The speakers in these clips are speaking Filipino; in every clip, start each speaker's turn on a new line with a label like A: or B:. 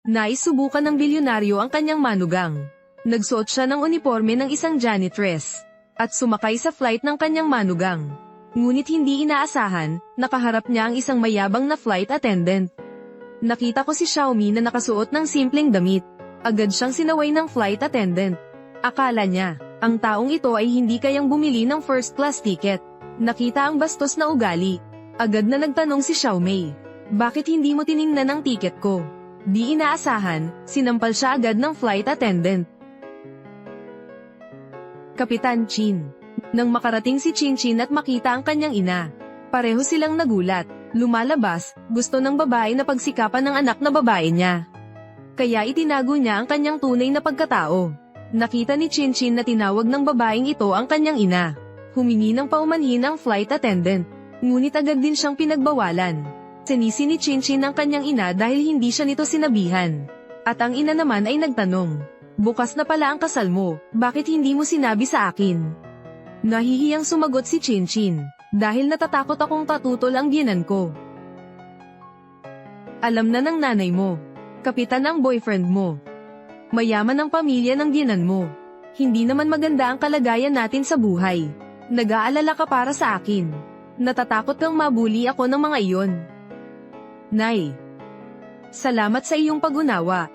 A: Naisubukan ng bilyonaryo ang kanyang manugang. Nagsuot siya ng uniforme ng isang janitress at sumakay sa flight ng kanyang manugang. Ngunit hindi inaasahan, nakaharap niya ang isang mayabang na flight attendant. Nakita ko si Xiaomi na nakasuot ng simpleng damit. Agad siyang sinaway ng flight attendant. Akala niya, ang taong ito ay hindi kayang bumili ng first class ticket. Nakita ang bastos na ugali. Agad na nagtanong si Xiaomi, bakit hindi mo tiningnan ang ticket ko? Di inaasahan, sinampal siya agad ng flight attendant. Kapitan Chin. Nang makarating si Chin at makita ang kanyang ina, pareho silang nagulat. Lumalabas, gusto ng babae na pagsikapan ng anak na babae niya. Kaya itinago niya ang kanyang tunay na pagkatao. Nakita ni Chin na tinawag ng babaeng ito ang kanyang ina. Humingi ng paumanhin ang flight attendant. Ngunit agad din siyang pinagbawalan. Sinisi ni Chin ang kanyang ina dahil hindi siya nito sinabihan. At ang ina naman ay nagtanong, bukas na pala ang kasal mo, bakit hindi mo sinabi sa akin? Nahihiyang sumagot si Chin, dahil natatakot akong tatutol ang biyenan ko. Alam na ng nanay mo, kapitan ang boyfriend mo. Mayaman ang pamilya ng biyenan mo. Hindi naman maganda ang kalagayan natin sa buhay. Nag-aalala ka para sa akin. Natatakot kang mabuli ako ng mga iyon. Nay, salamat sa iyong pag-unawa.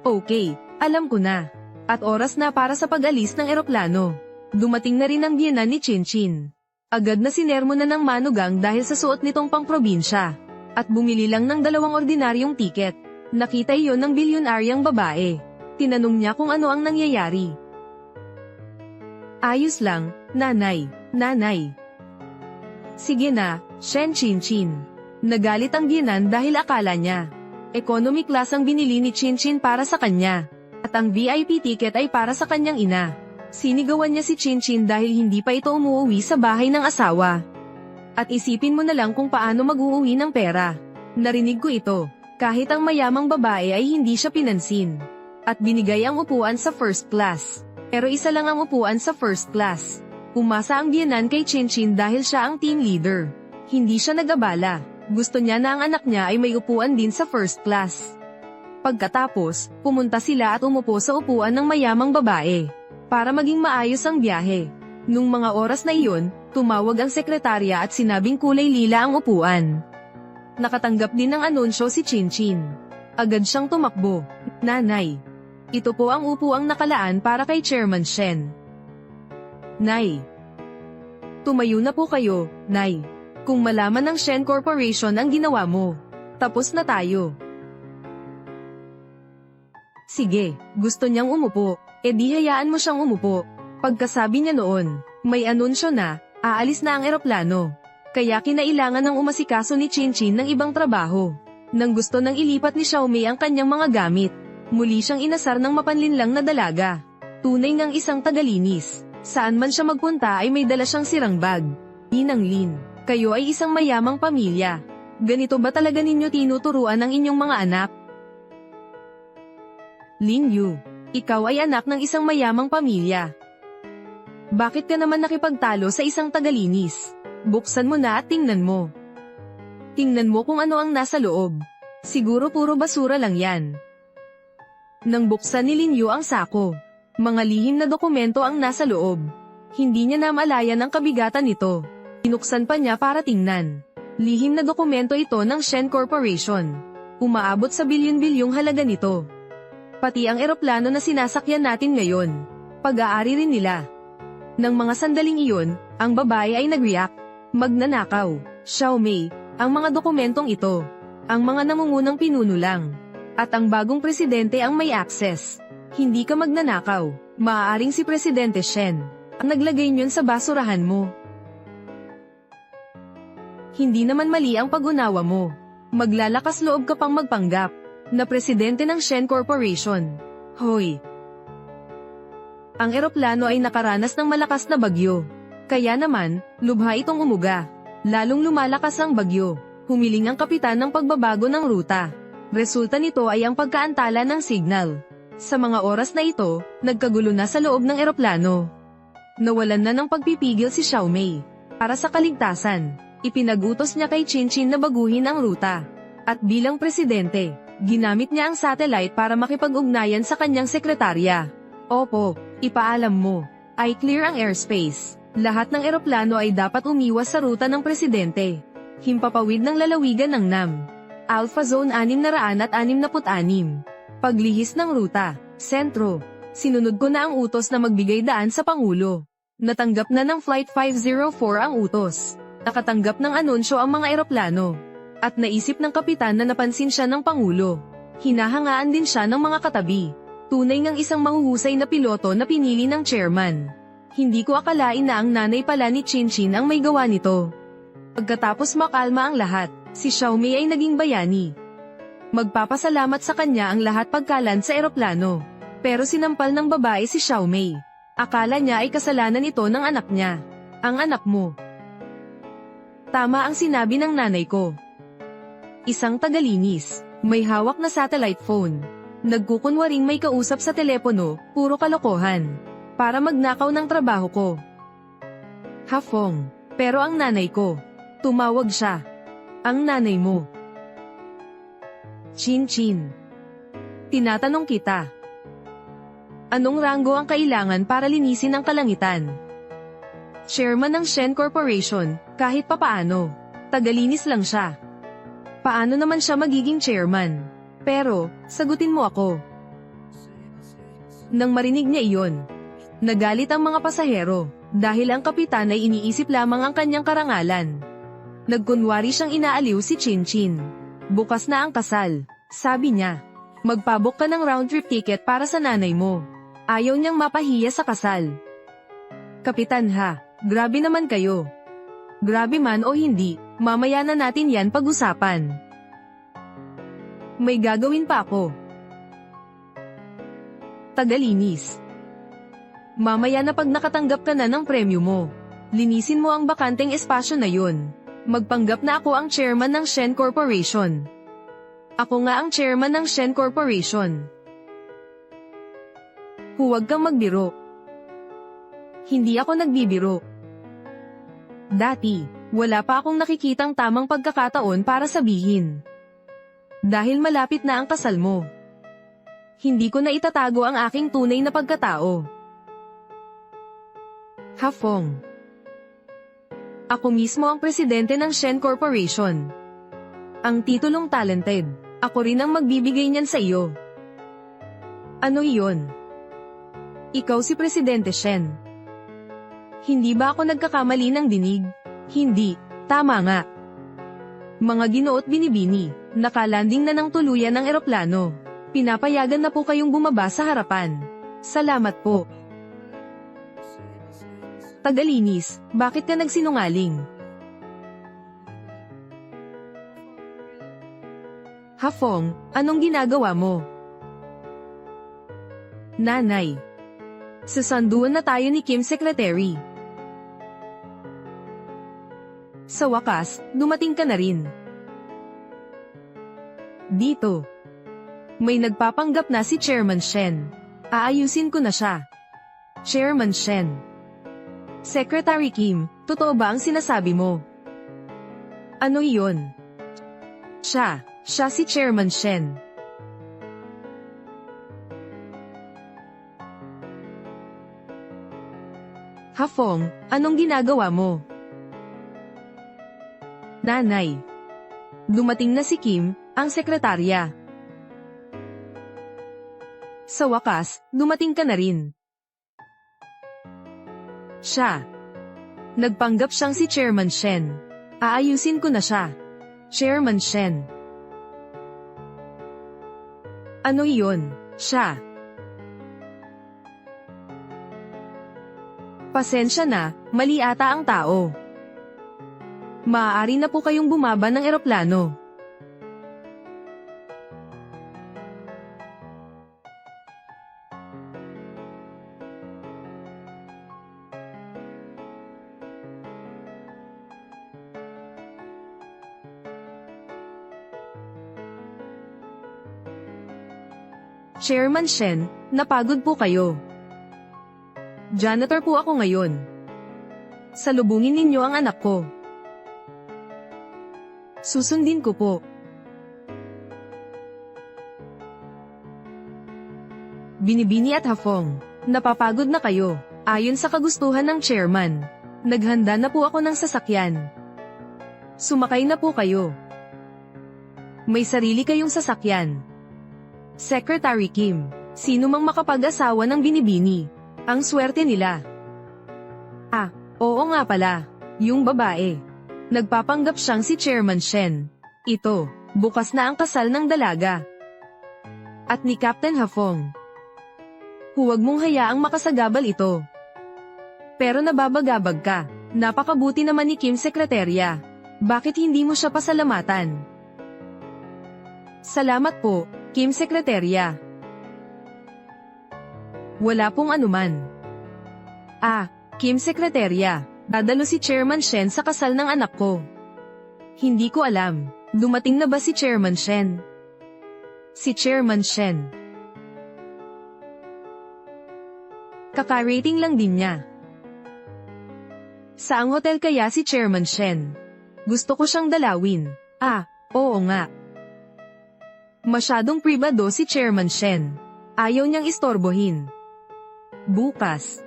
A: Okay, alam ko na. At oras na para sa pag-alis ng eroplano. Dumating na rin ang biyenan ni Chin. Agad na sinermo na ng manugang dahil sa suot nitong pangprobinsya. At bumili lang ng 2 ordinaryong tiket. Nakita iyon ng bilyonaryang babae. Tinanong niya kung ano ang nangyayari. Ayos lang, nanay. Sige na, Chin. Nagalit ang biyenan dahil akala niya economy class ang binili ni Chin para sa kanya. At ang VIP ticket ay para sa kanyang ina. Sinigawan niya si Chin dahil hindi pa ito umuwi sa bahay ng asawa. At isipin mo na lang kung paano mag-uuwi ng pera. Narinig ko ito, kahit ang mayamang babae ay hindi siya pinansin. At binigay ang upuan sa first class. Pero isa lang ang upuan sa first class. Umasa ang biyenan kay Chin dahil siya ang team leader. Hindi siya nag-abala. Gusto niya na ang anak niya ay may upuan din sa first class. Pagkatapos, pumunta sila at umupo sa upuan ng mayamang babae. Para maging maayos ang biyahe. Nung mga oras na iyon, tumawag ang sekretarya at sinabing kulay lila ang upuan. Nakatanggap din ng anunsyo si Chin. Agad siyang tumakbo. Nanay, ito po ang upuang nakalaan para kay Chairman Shen. Nay, tumayo na po kayo, Nay. Kung malaman ng Shen Corporation ang ginawa mo, tapos na tayo. Sige, gusto niyang umupo. Di hayaan mo siyang umupo. Pagkasabi niya noon, may anunsyo na, aalis na ang eroplano. Kaya kinailangan ng umasikaso ni Chin ng ibang trabaho. Nang gusto nang ilipat ni Xiaomi ang kanyang mga gamit, muli siyang inasar ng mapanlinlang na dalaga. Tunay ngang isang tagalinis. Saan man siya magpunta ay may dala siyang sirang bag. Ninang Lin, kayo ay isang mayamang pamilya. Ganito ba talaga ninyo tinuturuan ang inyong mga anak? Lin Yu, ikaw ay anak ng isang mayamang pamilya. Bakit ka naman nakipagtalo sa isang tagalinis? Buksan mo na at tingnan mo. Tingnan mo kung ano ang nasa loob. Siguro puro basura lang yan. Nang buksan ni Lin Yu ang sako, mga lihim na dokumento ang nasa loob. Hindi niya namalayan ang kabigatan nito. Binuksan pa niya para tingnan. Lihim na dokumento ito ng Shen Corporation. Umaabot sa bilyon-bilyong halaga nito. Pati ang eroplano na sinasakyan natin ngayon, pag-aari rin nila. Nang mga sandaling iyon, ang babae ay nag-react. Magnanakaw, Xiaomi, ang mga dokumentong ito. Ang mga namungunang pinuno lang. At ang bagong presidente ang may access. Hindi ka magnanakaw, maaaring si Presidente Shen ang naglagay niyon sa basurahan mo. Hindi naman mali ang pag-unawa mo. Maglalakas loob ka pang magpanggap na presidente ng Shen Corporation. Hoy! Ang eroplano ay nakaranas ng malakas na bagyo. Kaya naman, lubha itong umuga. Lalong lumalakas ang bagyo. Humiling ang kapitan ng pagbabago ng ruta. Resulta nito ay ang pagkaantala ng signal. Sa mga oras na ito, nagkagulo na sa loob ng eroplano. Nawalan na ng pagpipigil si Xiaomi. Para sa kaligtasan, ipinag-utos niya kay Chin na baguhin ang ruta. At bilang presidente, Ginamit niya ang satellite para makipag-ugnayan sa kanyang sekretarya. Opo, ipaalam mo. Ay clear ang airspace. Lahat ng eroplano ay dapat umiwas sa ruta ng presidente. Himpapawid ng lalawigan ng NAM. Alpha Zone 666. Paglihis ng ruta. Sentro. Sinunod ko na ang utos na magbigay daan sa Pangulo. Natanggap na ng Flight 504 ang utos. Nakatanggap ng anunsyo ang mga eroplano. At naisip ng kapitan na napansin siya ng Pangulo. Hinahangaan din siya ng mga katabi. Tunay ngang isang mahuhusay na piloto na pinili ng chairman. Hindi ko akalain na ang nanay pala ni Chinchin ang may gawa nito. Pagkatapos makalma ang lahat, si Xiaomei ay naging bayani. Magpapasalamat sa kanya ang lahat pagkalan sa eroplano. Pero sinampal ng babae si Xiaomei. Akala niya ay kasalanan ito ng anak niya. Ang anak mo. Tama ang sinabi ng nanay ko. Isang tagalinis, may hawak na satellite phone. Nagkukunwaring may kausap sa telepono, puro kalokohan. Para magnakaw ng trabaho ko. Hafong. Pero ang nanay ko. Tumawag siya. Ang nanay mo. Chin. Tinatanong kita. Anong ranggo ang kailangan para linisin ang kalangitan? Chairman ng Shen Corporation, kahit papaano. Tagalinis lang siya. Paano naman siya magiging chairman? Pero, sagutin mo ako. Nang marinig niya iyon, nagalit ang mga pasahero, dahil ang kapitan ay iniisip lamang ang kanyang karangalan. Nagkunwari siyang inaaliw si Chinchin. Bukas na ang kasal, sabi niya. Magpabook ka ng round trip ticket para sa nanay mo. Ayaw niyang mapahiya sa kasal. Kapitan ha, grabe naman kayo. Grabe man o hindi, mamaya na natin yan pag-usapan. May gagawin pa ako. Tagalinis. Mamaya na pag nakatanggap ka na ng premyo mo, linisin mo ang bakanteng espasyo na yun. Magpanggap na ako ang chairman ng Shen Corporation. Ako nga ang chairman ng Shen Corporation. Huwag kang magbiro. Hindi ako nagbibiro. Dati, wala pa akong nakikitang tamang pagkakataon para sabihin. Dahil malapit na ang kasal mo. Hindi ko na itatago ang aking tunay na pagkatao. Hafong. Ako mismo ang presidente ng Shen Corporation. Ang titulong talented, ako rin ang magbibigay niyan sa iyo. Ano iyon? Ikaw si Presidente Shen. Hindi ba ako nagkakamali ng dinig? Hindi, tama nga. Mga ginoo at binibini, nakalanding na ng tuluyan ng eroplano. Pinapayagan na po kayong bumaba sa harapan. Salamat po. Tagalinis, bakit ka nagsinungaling? Hafong, anong ginagawa mo? Nanay. Sasanduan na tayo ni Kim Secretary. Sa wakas, dumating ka na rin. Dito. May nagpapanggap na si Chairman Shen. Aayusin ko na siya. Chairman Shen. Secretary Kim, totoo ba ang sinasabi mo? Ano iyon? Siya si Chairman Shen. Hafong, anong ginagawa mo? Nanay. Dumating na si Kim, ang sekretarya. Sa wakas, dumating ka na rin. Siya. Nagpanggap siyang si Chairman Shen. Aayusin ko na siya. Chairman Shen. Ano iyon? Siya. Pasensya na, mali ata ang tao. Maaari na po kayong bumaba ng eroplano. Chairman Shen, napagod po kayo. Janitor po ako ngayon. Salubungin ninyo ang anak ko. Susundin ko po. Binibini at Hafong, napapagod na kayo. Ayon sa kagustuhan ng chairman, naghanda na po ako ng sasakyan. Sumakay na po kayo. May sarili kayong sasakyan. Secretary Kim, sino mang makapag-asawa ng Binibini, ang swerte nila. Ah, oo nga pala, yung babae. Nagpapanggap siyang si Chairman Shen. Ito, bukas na ang kasal ng dalaga. At ni Captain Hafong. Huwag mong hayaang makasagabal ito. Pero nababagabag ka, napakabuti naman ni Kim Sekreterya. Bakit hindi mo siya pasalamatan? Salamat po, Kim Sekreterya. Wala pong anuman. Ah, Kim Sekreterya, dadalo si Chairman Shen sa kasal ng anak ko. Hindi ko alam, dumating na ba si Chairman Shen? Si Chairman Shen. Kaka-rating lang din niya. Saang hotel kaya si Chairman Shen? Gusto ko siyang dalawin. Ah, oo nga. Masyadong pribado si Chairman Shen. Ayaw niyang istorbohin. Bukas.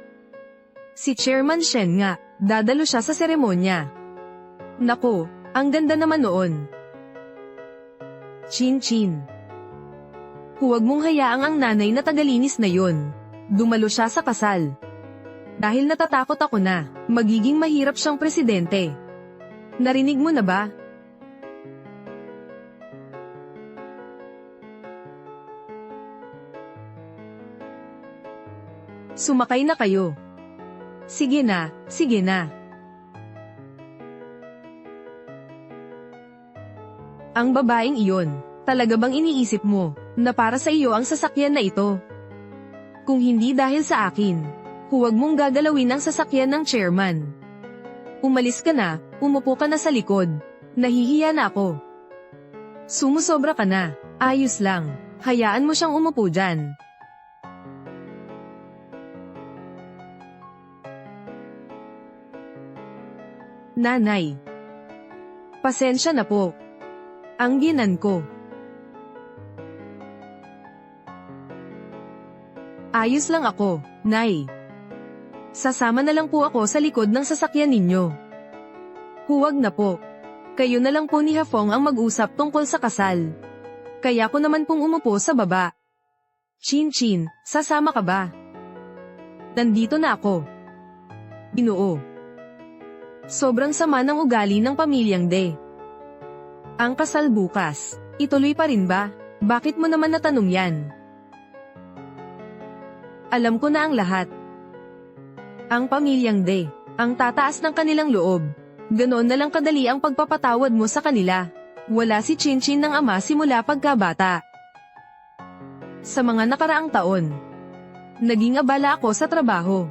A: Si Chairman Shen nga, dadalo siya sa seremonya. Nako, ang ganda naman noon. Chin Chin. Huwag mong hayaang ang nanay na tagalinis na yon. Dumalo siya sa kasal. Dahil natatakot ako na, magiging mahirap siyang presidente. Narinig mo na ba? Sumakay na kayo. Sige na, sige na. Ang babaeng iyon, talaga bang iniisip mo, na para sa iyo ang sasakyan na ito? Kung hindi dahil sa akin, huwag mong gagalawin ang sasakyan ng chairman. Umalis ka na, umupo ka na sa likod. Nahihiya na ako. Sumusobra ka na, ayos lang, hayaan mo siyang umupo dyan. Nanay. Pasensya na po. Ang ginan ko. Ayos lang ako, Nay. Sasama na lang po ako sa likod ng sasakyan ninyo. Huwag na po. Kayo na lang po ni Hafong ang mag-usap tungkol sa kasal. Kaya ko naman pong umupo sa baba. Chin Chin, sasama ka ba? Nandito na ako. Ginoo. Sobrang sama ng ugali ng pamilyang De. Ang kasal bukas, ituloy pa rin ba? Bakit mo naman natanong yan? Alam ko na ang lahat. Ang pamilyang De, ang tataas ng kanilang loob. Ganoon na lang kadali ang pagpapatawad mo sa kanila. Wala si Chin Chin ng ama simula pagkabata. Sa mga nakaraang taon, naging abala ako sa trabaho.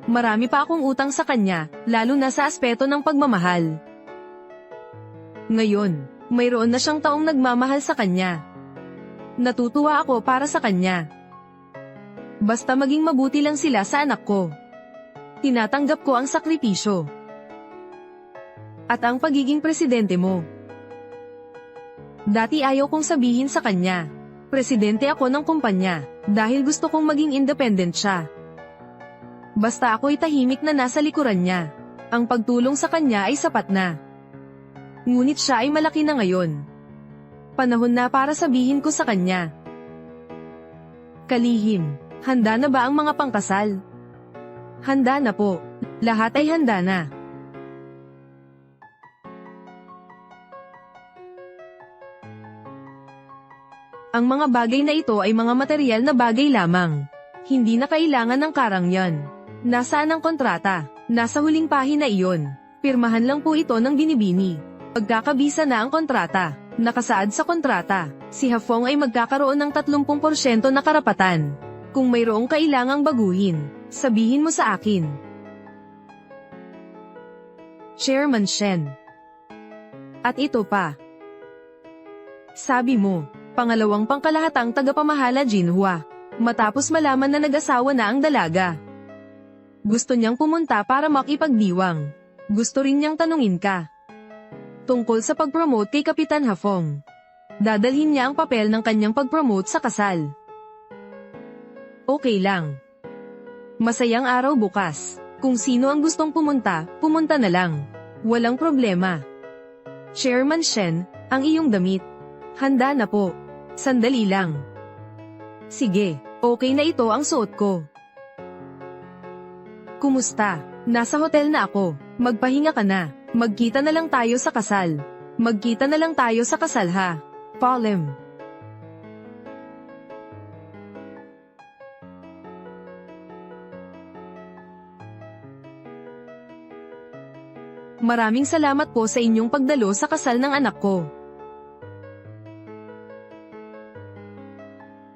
A: Marami pa akong utang sa kanya, lalo na sa aspeto ng pagmamahal. Ngayon, mayroon na siyang taong nagmamahal sa kanya. Natutuwa ako para sa kanya. Basta maging mabuti lang sila sa anak ko. Tinatanggap ko ang sakripisyo. At ang pagiging presidente mo. Dati ayaw kong sabihin sa kanya, presidente ako ng kumpanya, dahil gusto kong maging independent siya. Basta ako'y tahimik na nasa likuran niya. Ang pagtulong sa kanya ay sapat na. Ngunit siya ay malaki na ngayon. Panahon na para sabihin ko sa kanya. Kalihim, handa na ba ang mga pangkasal? Handa na po. Lahat ay handa na. Ang mga bagay na ito ay mga material na bagay lamang. Hindi na kailangan ng karangyan. Nasaan ang kontrata? Nasa huling pahina iyon. Pirmahan lang po ito ng Binibini. Pagkakabisa na ang kontrata. Nakasaad sa kontrata, si Hafong ay magkakaroon ng 30% na karapatan. Kung mayroong kailangang baguhin, sabihin mo sa akin. Chairman Shen. At ito pa. Sabi mo, pangalawang pangkalahatang tagapamahala Jinhua. Matapos malaman na nag-asawa na ang dalaga. Gusto niyang pumunta para makipagdiwang. Gusto rin niyang tanungin ka. Tungkol sa pag-promote kay Kapitan Hafong. Dadalhin niya ang papel ng kanyang pag-promote sa kasal. Okay lang. Masayang araw bukas. Kung sino ang gustong pumunta, pumunta na lang. Walang problema. Chairman Shen, ang iyong damit. Handa na po. Sandali lang. Sige, okay na ito ang suot ko. Kumusta? Nasa hotel na ako. Magpahinga ka na. Magkita na lang tayo sa kasal. Magkita na lang tayo sa kasal ha. Palem. Maraming salamat po sa inyong pagdalo sa kasal ng anak ko.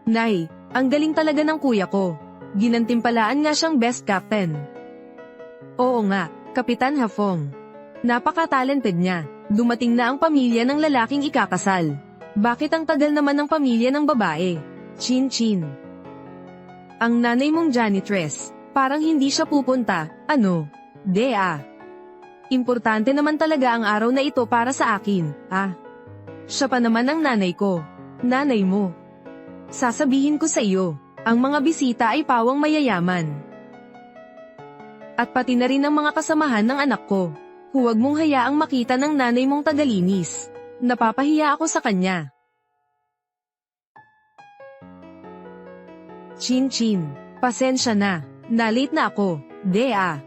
A: Nay, ang galing talaga ng kuya ko. Ginantimpalaan nga siyang best captain. Oo nga, Kapitan Hafong. Napaka-talented niya. Dumating na ang pamilya ng lalaking ikakasal. Bakit ang tagal naman ng pamilya ng babae? Chin Chin. Ang nanay mong janitress, parang hindi siya pupunta, ano? Dea. Importante naman talaga ang araw na ito para sa akin, ah. Siya pa naman ang nanay ko. Nanay mo. Sasabihin ko sa iyo, ang mga bisita ay pawang mayayaman. At pati na rin ang mga kasamahan ng anak ko. Huwag mong hayaang makita ng nanay mong tagalinis. Napapahiya ako sa kanya. Chin Chin, pasensya na. Nalate na ako, Dea.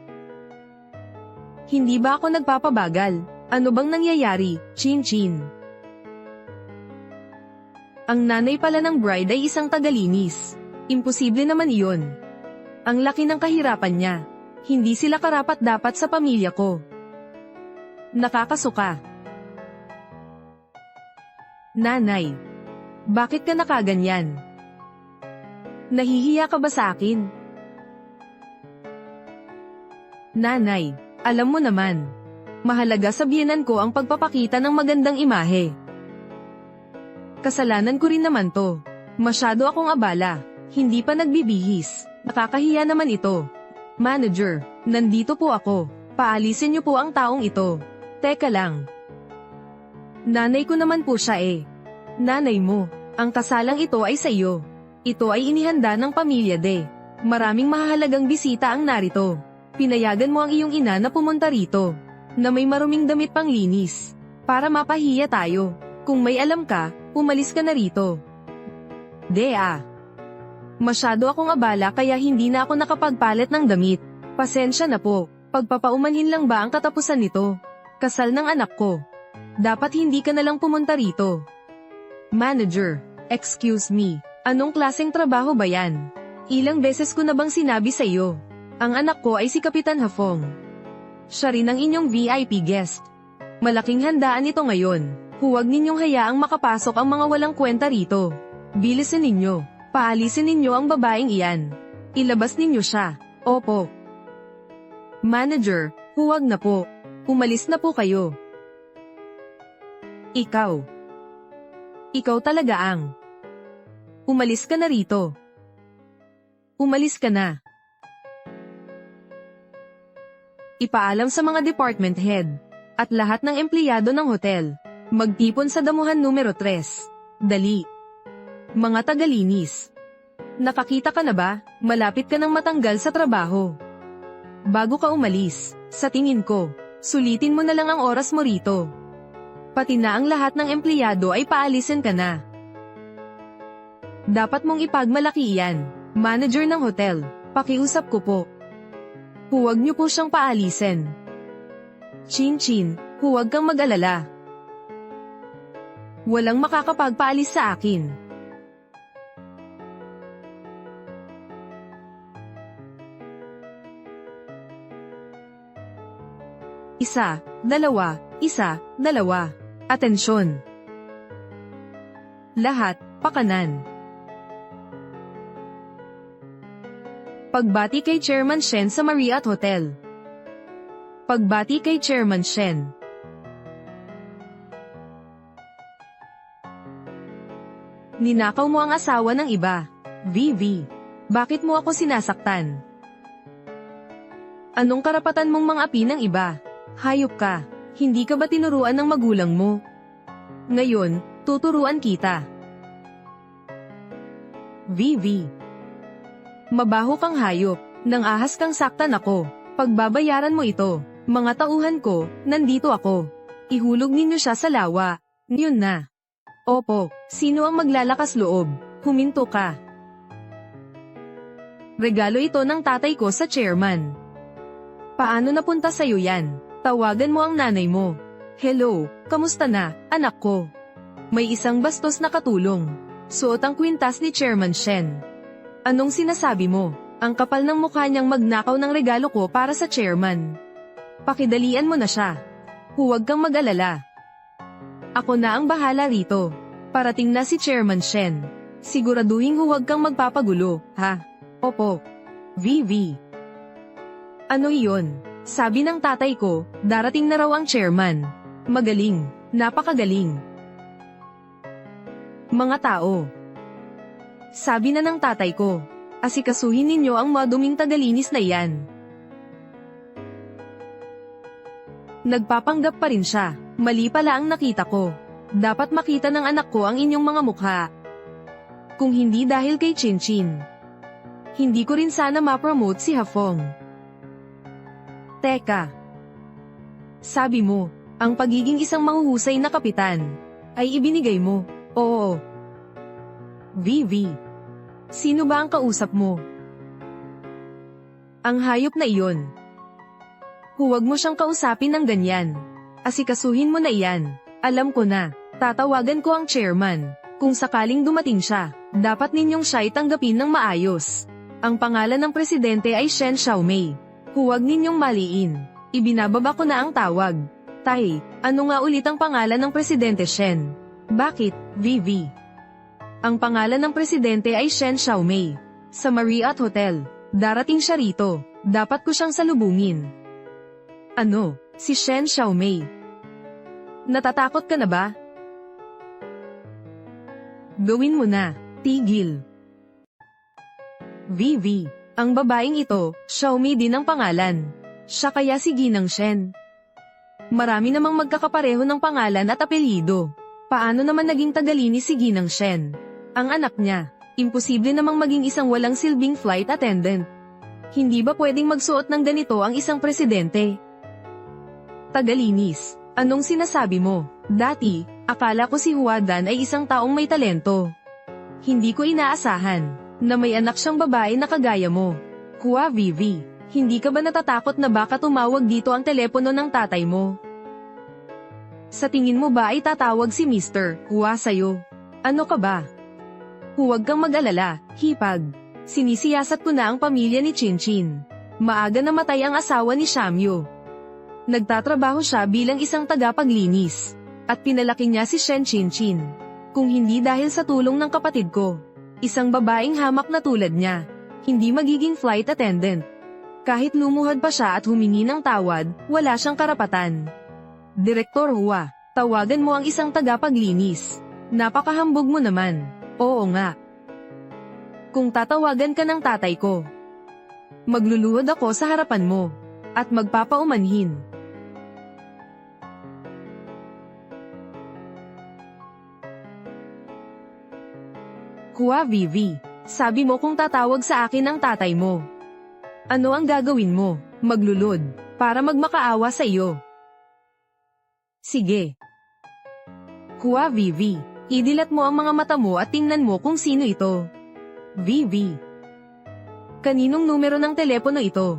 A: Hindi ba ako nagpapabagal? Ano bang nangyayari, Chin Chin? Ang nanay pala ng bride ay isang tagalinis. Imposible naman iyon. Ang laki ng kahirapan niya. Hindi sila karapat-dapat sa pamilya ko. Nakakasuka. Nanay, bakit ka nakaganyan? Nahihiya ka ba sa akin? Nanay, alam mo naman, mahalaga sa biyenan ko ang pagpapakita ng magandang imahe. Kasalanan ko rin naman to. Masyado akong abala, hindi pa nagbibihis. Nakakahiya naman ito. Manager, nandito po ako. Paalisin niyo po ang taong ito. Teka lang. Nanay ko naman po siya eh. Nanay mo, ang kasalang ito ay sa iyo. Ito ay inihanda ng pamilya de. Maraming mahalagang bisita ang narito. Pinayagan mo ang iyong ina na pumunta rito. Na may maruming damit pang linis. Para mapahiya tayo. Kung may alam ka, umalis ka na rito. Dea. Masyado akong abala kaya hindi na ako nakapagpalit ng damit. Pasensya na po. Pagpapaumanhin lang ba ang katapusan nito? Kasal ng anak ko. Dapat hindi ka na lang pumunta rito. Manager, excuse me. Anong klaseng trabaho ba yan? Ilang beses ko na bang sinabi sa iyo? Ang anak ko ay si Kapitan Hafong. Siya rin ang inyong VIP guest. Malaking handaan ito ngayon. Huwag ninyong hayaang makapasok ang mga walang kwenta rito. Bilisin ninyo. Paalisin ninyo ang babaeng iyan. Ilabas ninyo siya. Opo. Manager, huwag na po. Umalis na po kayo. Ikaw. Ikaw talaga ang. Umalis ka na rito. Umalis ka na. Ipaalam sa mga department head at lahat ng empleyado ng hotel. Magtipon sa damuhan numero 3. Dali. Mga tagalinis. Nakakita ka na ba? Malapit ka nang matanggal sa trabaho. Bago ka umalis, sa tingin ko, sulitin mo na lang ang oras mo rito. Pati na ang lahat ng empleyado ay paalisin ka na. Dapat mong ipagmalaki iyan, manager ng hotel. Pakiusap ko po. Huwag niyo po siyang paalisin. Chin Chin, huwag kang mag-alala. Walang makakapagpaalis sa akin. Isa, dalawa. Atensyon. Lahat, pakanan. Pagbati kay Chairman Shen sa Marriott Hotel. Pagbati kay Chairman Shen. Ninakaw mo ang asawa ng iba. Vivi. Bakit mo ako sinasaktan? Anong karapatan mong mang-api ng iba? Hayop ka. Hindi ka ba tinuruan ng magulang mo? Ngayon, tuturuan kita. Vivi. Mabaho kang hayop, nang ahas kang saktan ako. Pagbabayaran mo ito. Mga tauhan ko, nandito ako. Ihulog ninyo siya sa lawa. Yun na. Opo, sino ang maglalakas loob? Huminto ka. Regalo ito ng tatay ko sa chairman. Paano napunta sa'yo yan? Tawagan mo ang nanay mo. Hello, kamusta na, anak ko? May isang bastos na katulong. Suot ang kwintas ni Chairman Shen. Anong sinasabi mo? Ang kapal ng mukha niyang magnakaw ng regalo ko para sa chairman. Pakidalian mo na siya. Huwag kang mag-alala. Ako na ang bahala rito. Parating na si Chairman Shen. Siguraduhin huwag kang magpapagulo, ha? Opo. VV. Ano iyon? Sabi ng tatay ko, darating na raw ang chairman. Magaling. Napakagaling. Mga tao. Sabi na ng tatay ko, asikasuhin ninyo ang maduming tagalinis na iyan. Nagpapanggap pa rin siya. Mali pala ang nakita ko. Dapat makita ng anak ko ang inyong mga mukha. Kung hindi dahil kay Chinchin, hindi ko rin sana ma-promote si Hafong. Teka. Sabi mo, ang pagiging isang mahuhusay na kapitan ay ibinigay mo. Oo. VV. Sino ba ang kausap mo? Ang hayop na iyon. Huwag mo siyang kausapin ng ganyan. Asikasuhin mo na iyan. Alam ko na. Tatawagan ko ang chairman. Kung sakaling dumating siya, dapat ninyong siya itanggapin ng maayos. Ang pangalan ng presidente ay Shen Xiaomei. Huwag ninyong maliin. Ibinababa ko na ang tawag. Tay, ano nga ulit ang pangalan ng presidente Shen? Bakit, VV? Ang pangalan ng presidente ay Shen Xiaomei. Sa Marriott Hotel. Darating siya rito. Dapat ko siyang salubungin. Ano, si Shen Xiaomei? Natatakot ka na ba? Gawin mo na. Tigil. VV. Ang babaeng ito, Xiaomei din ang pangalan. Siya kaya si Ginang Shen. Marami namang magkakapareho ng pangalan at apelyido. Paano naman naging tagalinis si Ginang Shen? Ang anak niya, imposible namang maging isang walang silbing flight attendant. Hindi ba pwedeng magsuot ng ganito ang isang presidente? Tagalinis, anong sinasabi mo? Dati, akala ko si Huadan ay isang taong may talento. Hindi ko inaasahan na may anak siyang babae na kagaya mo. Hua Vivi, hindi ka ba natatakot na baka tumawag dito ang telepono ng tatay mo? Sa tingin mo ba ay tatawag si Mr. Hua sa'yo? Ano ka ba? Huwag kang mag-alala, hipag. Sinisiyasat ko na ang pamilya ni Chinchin. Maaga namatay ang asawa ni Shamyo. Nagtatrabaho siya bilang isang tagapaglinis. At pinalaki niya si Shen Chinchin. Kung hindi dahil sa tulong ng kapatid ko, isang babaeng hamak na tulad niya, hindi magiging flight attendant. Kahit lumuhad pa siya at humingi ng tawad, wala siyang karapatan. Direktor Hua, tawagan mo ang isang tagapaglinis. Napakahambog mo naman. Oo nga. Kung tatawagan ka ng tatay ko, magluluhod ako sa harapan mo, at magpapaumanhin. Hua Vivi, sabi mo kung tatawag sa akin ang tatay mo. Ano ang gagawin mo? Maglulod, para magmakaawa sa iyo. Sige. Hua Vivi, idilat mo ang mga mata mo at tingnan mo kung sino ito. Vivi. Kaninong numero ng telepono ito?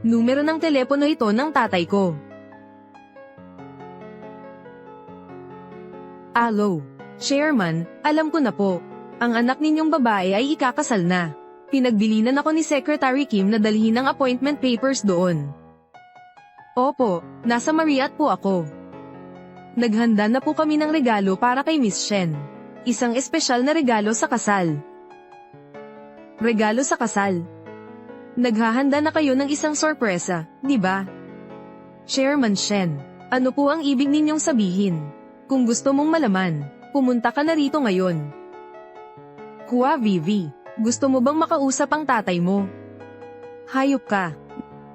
A: Numero ng telepono ito ng tatay ko. Alo. Chairman, alam ko na po. Ang anak ninyong babae ay ikakasal na. Pinagbilinan ako ni Secretary Kim na dalhin ang appointment papers doon. Opo, nasa Marriott po ako. Naghanda na po kami ng regalo para kay Miss Shen. Isang espesyal na regalo sa kasal. Regalo sa kasal. Naghahanda na kayo ng isang sorpresa, di ba? Chairman Shen, ano po ang ibig ninyong sabihin? Kung gusto mong malaman, pumunta ka na rito ngayon. Hua Vivi, gusto mo bang makausap ang tatay mo? Hayop ka.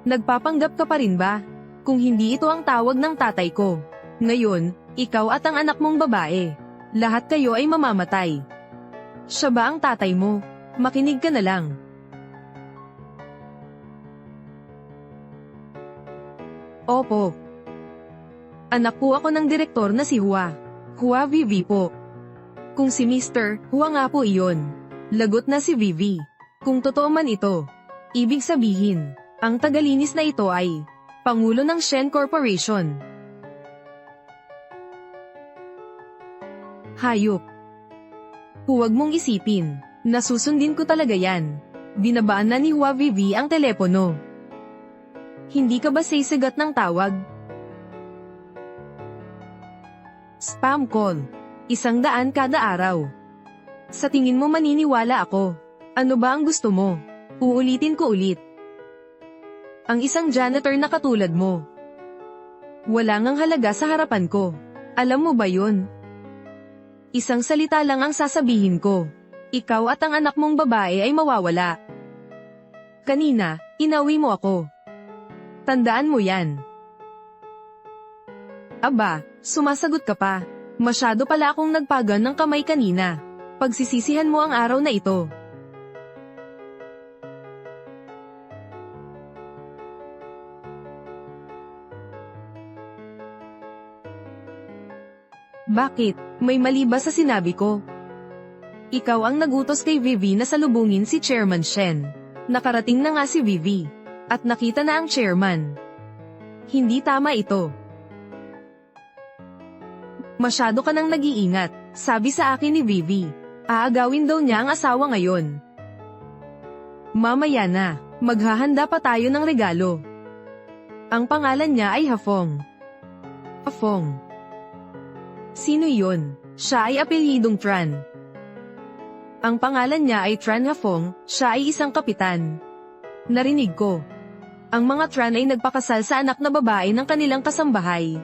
A: Nagpapanggap ka pa rin ba? Kung hindi ito ang tawag ng tatay ko. Ngayon, ikaw at ang anak mong babae. Lahat kayo ay mamamatay. Siya ba ang tatay mo? Makinig ka na lang. Opo. Anak po ako ng direktor na si Hua. Hua Vivi po. Kung si Mr. Hua nga po iyon. Lagot na si Vivi. Kung totoo man ito, ibig sabihin, ang tagalinis na ito ay Pangulo ng Shen Corporation. Hayop. Huwag mong isipin, nasusundin ko talaga yan. Binabaan na ni Hua Vivi ang telepono. Hindi ka ba sasagot ng tawag? Spam call. 100 kada araw. Sa tingin mo maniniwala ako? Ano ba ang gusto mo? Uulitin ko ulit. Ang isang janitor na katulad mo. Wala ngang halaga sa harapan ko. Alam mo ba yun? Isang salita lang ang sasabihin ko. Ikaw at ang anak mong babae ay mawawala. Kanina, inawi mo ako. Tandaan mo yan. Aba, sumasagot ka pa. Masyado pala akong nagpagan ng kamay kanina. Pagsisisihan mo ang araw na ito. Bakit? May mali ba sa sinabi ko? Ikaw ang nagutos kay Vivi na salubungin si Chairman Shen. Nakarating na nga si Vivi. At nakita na ang chairman. Hindi tama ito. Masyado ka nang nag-iingat, sabi sa akin ni Vivi. Aagawin daw niya ang asawa ngayon. Mamaya na, maghahanda pa tayo ng regalo. Ang pangalan niya ay Hafong. Hafong. Sino yun? Siya ay apelyidong Tran. Ang pangalan niya ay Tran Hafong, siya ay isang kapitan. Narinig ko. Ang mga Tran ay nagpakasal sa anak na babae ng kanilang kasambahay.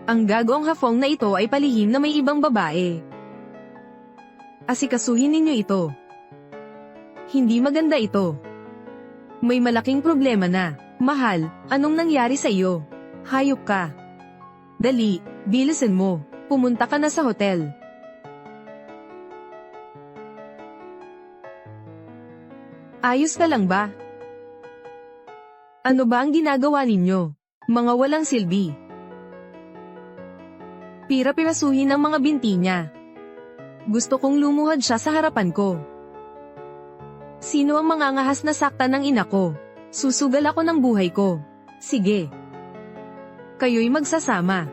A: Ang gagoong Hafong na ito ay palihim na may ibang babae. Asikasuhin ninyo ito. Hindi maganda ito. May malaking problema na. Mahal, anong nangyari sa iyo? Hayop ka. Dali, bilisan mo. Pumunta ka na sa hotel. Ayos ka lang ba? Ano ba ang ginagawa ninyo? Mga walang silbi. Pira-pirasuhin ang mga binti niya. Gusto kong lumuhad siya sa harapan ko. Sino ang mangangahas na saktan ng ina ko? Susugal ako ng buhay ko. Sige. Kayo'y magsasama.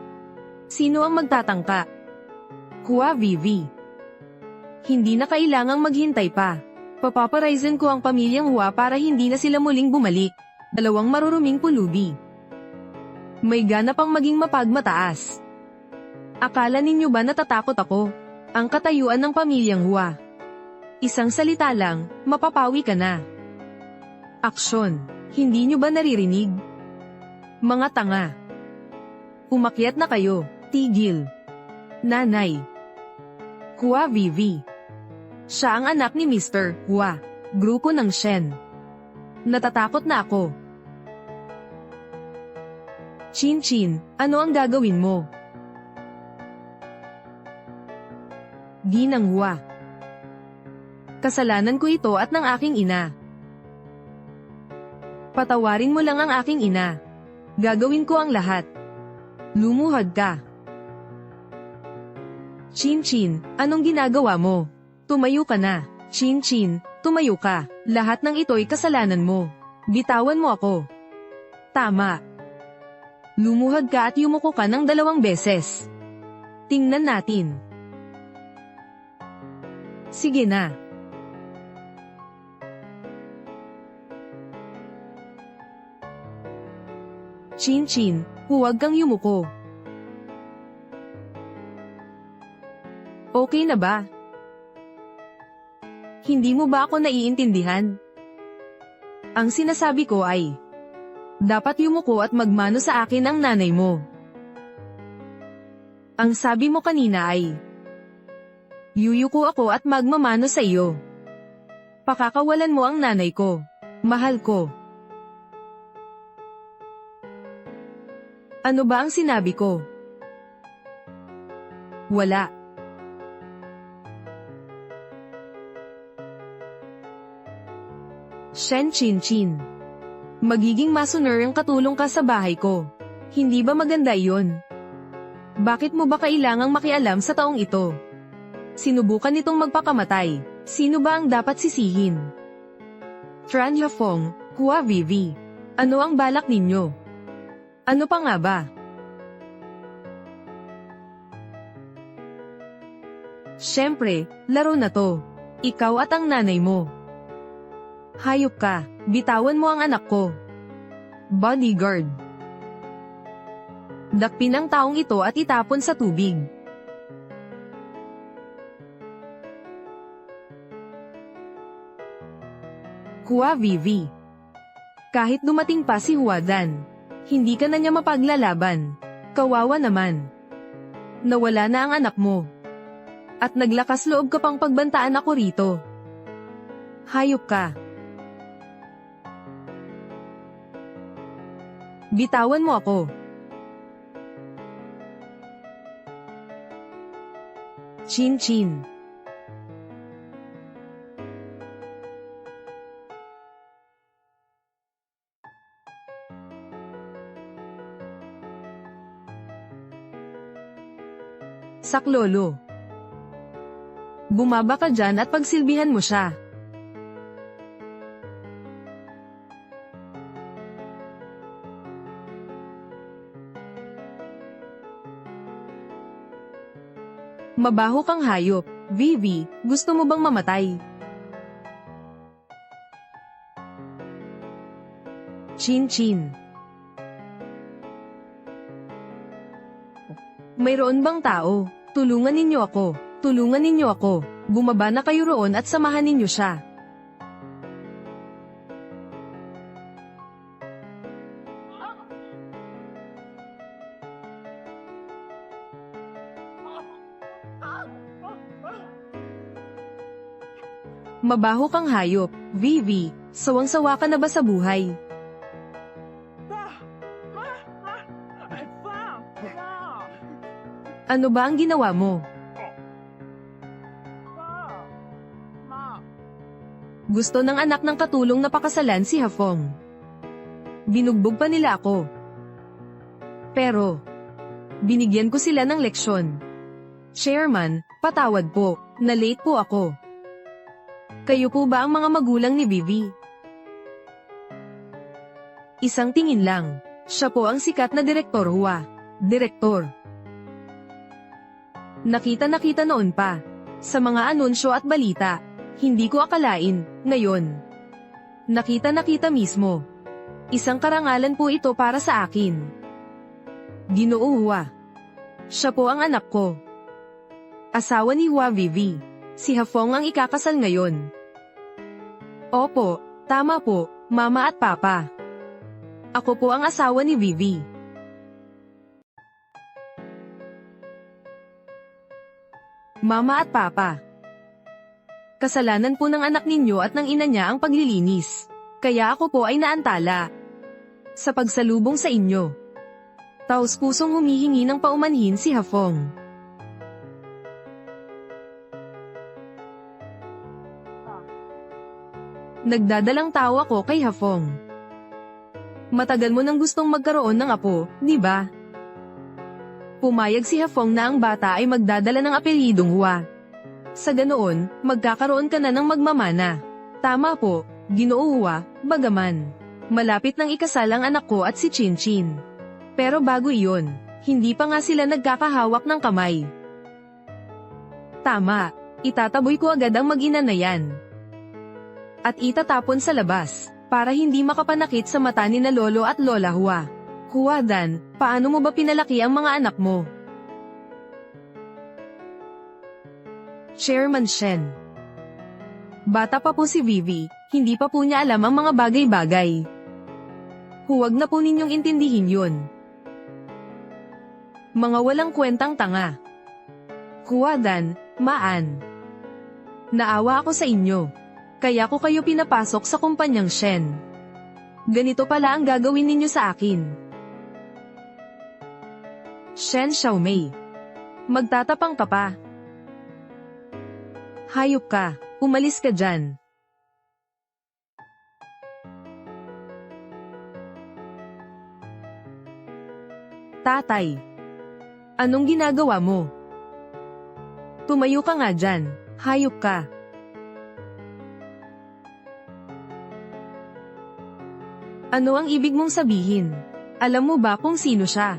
A: Sino ang magtatangka? Hua Vivi. Hindi na kailangang maghintay pa. Papaparaisin ko ang pamilyang Hua para hindi na sila muling bumalik. 2 maruruming pulubi. May ganap ang maging mapagmataas. Akala ninyo ba natatakot ako? Ang katayuan ng pamilyang Hua. Isang salita lang, mapapawi ka na. Aksyon. Hindi nyo ba naririnig? Mga tanga. Umakyat na kayo. Tigil. Nanay. Hua Vivi. Siya ang anak ni Mr. Hua. Grupo ng Shen. Natatakot na ako. Chin-chin, ano ang gagawin mo? Ginang Hua. Kasalanan ko ito at ng aking ina. Patawarin mo lang ang aking ina. Gagawin ko ang lahat. Lumuhad ka. Chin-chin, anong ginagawa mo? Tumayo ka na. Chin-chin, tumayo ka. Lahat ng ito'y kasalanan mo. Bitawan mo ako. Tama. Lumuhad ka at yumuko ka ng 2 beses. Tingnan natin. Sige na. Chin-chin, huwag kang yumuko. Okay na ba? Hindi mo ba ako naiintindihan? Ang sinasabi ko ay, dapat yumuko at magmano sa akin ang nanay mo. Ang sabi mo kanina ay, yuyuko ako at magmamano sa iyo. Pakakawalan mo ang nanay ko. Mahal ko. Ano ba ang sinabi ko? Wala. Shen Chinchin. Magiging masoner ang katulong ka sa bahay ko. Hindi ba maganda iyon? Bakit mo ba kailangang makialam sa taong ito? Sinubukan nitong magpakamatay. Sino ba ang dapat sisihin? Tran Yafong, Hua Vivi. Ano ang balak ninyo? Ano pa nga ba? Siyempre, laro na to. Ikaw at ang nanay mo. Hayop ka, bitawan mo ang anak ko. Bodyguard. Dakpin ang taong ito at itapon sa tubig. Hua Vivi. Kahit dumating pa si Huadan, hindi ka na niya mapaglalaban. Kawawa naman. Nawala na ang anak mo. At naglakas loob ka pang pagbantaan ako rito. Hayop ka. Bitawan mo ako. Chin Chin. Saklolo. Bumaba ka dyan at pagsilbihan mo siya. Mabaho kang hayop. Vivi, gusto mo bang mamatay? Chin Chin. Mayroon bang tao? Tulungan ninyo ako. Tulungan ninyo ako. Bumaba na kayo roon at samahan ninyo siya. Mabaho kang hayop. Vivi, sawang-sawa ka na ba sa buhay? Ano ba ang ginawa mo? Gusto ng anak ng katulong na pakasalan si Hafong. Binugbog pa nila ako. Pero, binigyan ko sila ng leksyon. Chairman, patawad po, na late po ako. Kayo po ba ang mga magulang ni Vivi? Isang tingin lang. Siya po ang sikat na direktor Hua. Direktor. Nakita noon pa. Sa mga anunsyo at balita. Hindi ko akalain, ngayon. Nakita mismo. Isang karangalan po ito para sa akin. Ginoo Hua. Siya po ang anak ko. Asawa ni Hua Vivi. Si Hafong ang ikakasal ngayon. Opo, tama po, mama at papa. Ako po ang asawa ni Vivi. Mama at papa. Kasalanan po ng anak ninyo at ng ina niya ang paglilinis. Kaya ako po ay naantala. Sa pagsalubong sa inyo. Taos-pusong humihingi ng paumanhin si Hafong. Nagdadalang tao ako kay Hafong. Matagal mo nang gustong magkaroon ng apo, di ba? Pumayag si Hafong na ang bata ay magdadala ng apelyidong Hua. Sa ganoon, magkakaroon ka na ng magmamana. Tama po, Ginoo Hua, bagaman. Malapit nang ikasal ang anak ko at si Chin Chin. Pero bago iyon, hindi pa nga sila nagkakahawak ng kamay. Tama, itataboy ko agad ang mag-ina na yan. At itatapon sa labas, para hindi makapanakit sa mata ni na Lolo at Lola Hua. Huadan, paano mo ba pinalaki ang mga anak mo? Chairman Shen. Bata pa po si Vivi, hindi pa po niya alam ang mga bagay-bagay. Huwag na po ninyong intindihin yun. Mga walang kwentang tanga. Huadan, Maan. Naawa ako sa inyo. Kaya ko kayo pinapasok sa kumpanyang Shen. Ganito pala ang gagawin ninyo sa akin. Shen Xiaomei. Magtatapang ka pa. Hayop ka, umalis ka dyan. Tatay. Anong ginagawa mo? Tumayo ka nga dyan, hayop ka. Ano ang ibig mong sabihin? Alam mo ba kung sino siya?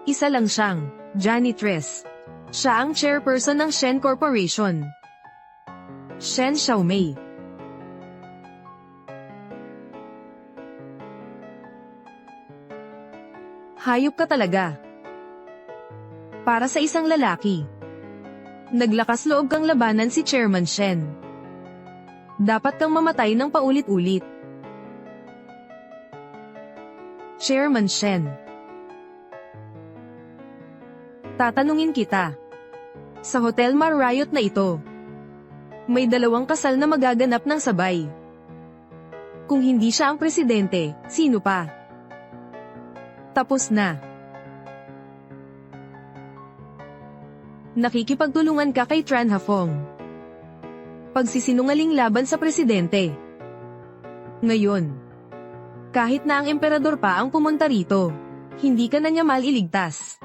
A: Isa lang siyang janitress. Siya ang chairperson ng Shen Corporation. Shen Xiaomei. Hayop ka talaga. Para sa isang lalaki. Naglakas loob kang labanan si Chairman Shen. Dapat kang mamatay ng paulit-ulit. Chairman Shen. Tatanungin kita. Sa Hotel Marriott na ito, may 2 kasal na magaganap ng sabay. Kung hindi siya ang presidente, sino pa? Tapos na. Nakikipagtulungan ka kay Tran Hafong. Pagsisinungaling laban sa presidente. Ngayon, kahit na ang emperador pa ang pumunta rito, hindi ka na niya maliligtas.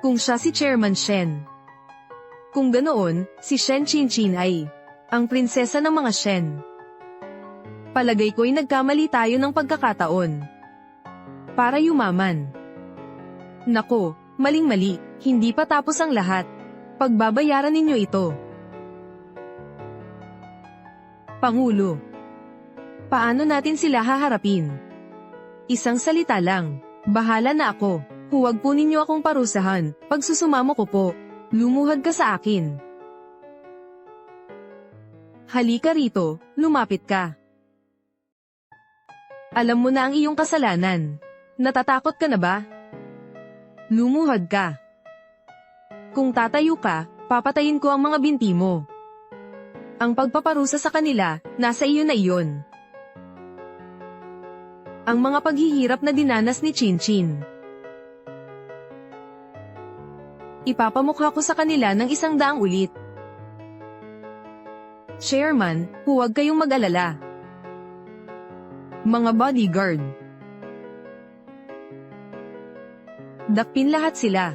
A: Kung siya si Chairman Shen. Kung ganoon, si Shen Qianqin ay ang prinsesa ng mga Shen. Palagay ko'y nagkamali tayo ng pagkakataon. Para yumaman. Nako, maling-mali, hindi pa tapos ang lahat. Pagbabayaran ninyo ito. Pangulo. Paano natin sila haharapin? Isang salita lang, bahala na ako. Huwag po ninyo akong parusahan, pag susumamo ko po. Lumuhad ka sa akin. Halika rito, lumapit ka. Alam mo na ang iyong kasalanan. Natatakot ka na ba? Lumuhad ka. Kung tatayo ka, papatayin ko ang mga binti mo. Ang pagpaparusa sa kanila, nasa iyo na iyon. Ang mga paghihirap na dinanas ni Qianqin. Ipapamukha ko sa kanila ng 100 ulit. Chairman, huwag kayong mag-alala. Mga bodyguard. Dakpin lahat sila.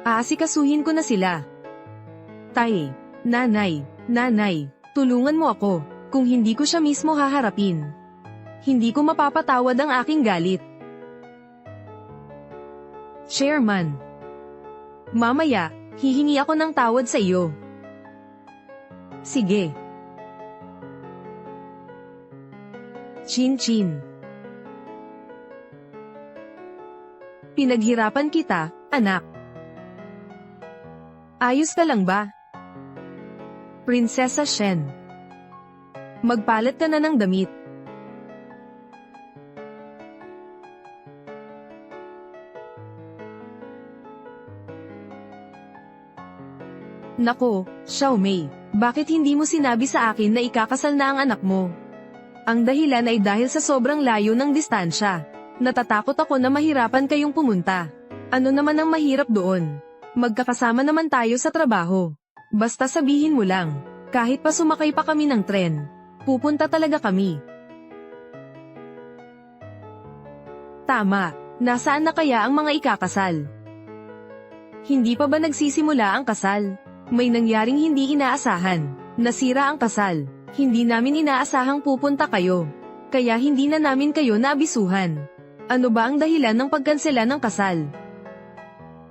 A: Aasikasuhin ko na sila. Tay, nanay, tulungan mo ako, kung hindi ko siya mismo haharapin. Hindi ko mapapatawad ang aking galit. Chairman. Mamaya, hihingi ako ng tawad sa iyo. Sige. Qianqin. Pinaghirapan kita, anak. Ayos ka lang ba? Prinsesa Shen. Magpalit ka na ng damit. Nako, Xiaomei, bakit hindi mo sinabi sa akin na ikakasal na ang anak mo? Ang dahilan ay dahil sa sobrang layo ng distansya. Natatakot ako na mahirapan kayong pumunta. Ano naman ang mahirap doon? Magkakasama naman tayo sa trabaho. Basta sabihin mo lang, kahit pa sumakay pa kami ng tren, pupunta talaga kami. Tama, nasaan na kaya ang mga ikakasal? Hindi pa ba nagsisimula ang kasal? May nangyaring hindi inaasahan. Nasira ang kasal. Hindi namin inaasahang pupunta kayo. Kaya hindi na namin kayo naabisuhan. Ano ba ang dahilan ng pagkansela ng kasal?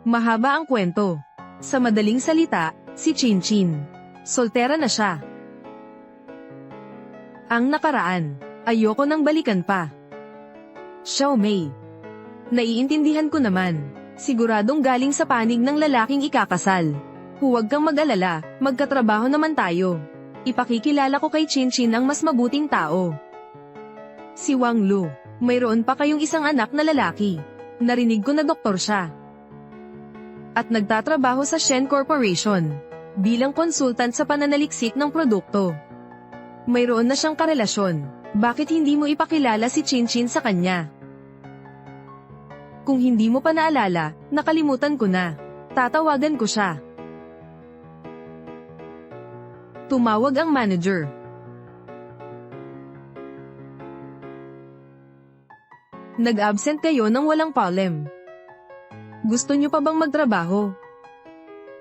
A: Mahaba ang kwento. Sa madaling salita, si Qianqin. Soltera na siya. Ang nakaraan, ayoko nang balikan pa. Xiaomei. Naiintindihan ko naman. Siguradong galing sa panig ng lalaking ikakasal. Huwag kang mag-alala, magkatrabaho naman tayo. Ipakikilala ko kay Qianqin ang mas mabuting tao. Si Wang Lu, mayroon pa kayong isang anak na lalaki. Narinig ko na doktor siya. At nagtatrabaho sa Shen Corporation, bilang konsultant sa pananaliksik ng produkto. Mayroon na siyang karelasyon, bakit hindi mo ipakilala si Qianqin sa kanya? Kung hindi mo pa naalala, nakalimutan ko na. Tatawagan ko siya. Tumawag ang manager. Nag-absent kayo ng walang palem. Gusto niyo pa bang magtrabaho?